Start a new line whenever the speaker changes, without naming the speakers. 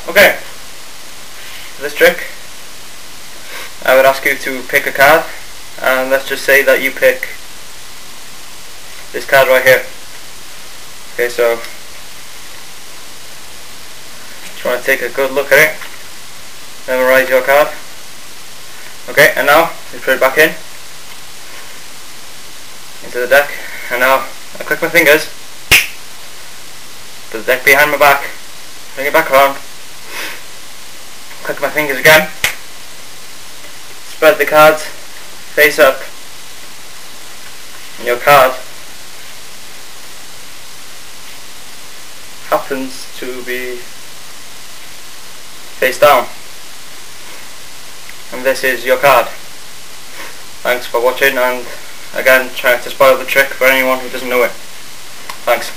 Okay, for this trick I would ask you to pick a card, and let's just say that you pick this card right here. Okay, so just want to take a good look at it, memorize your card. Okay, and now you put it back into the deck, and now I click my fingers, put the deck behind my back, bring it back around, click my fingers again, spread the cards face up, and your card happens to be face down, and this is your card. Thanks for watching, and again, try to spoil the trick for anyone who doesn't know it. Thanks.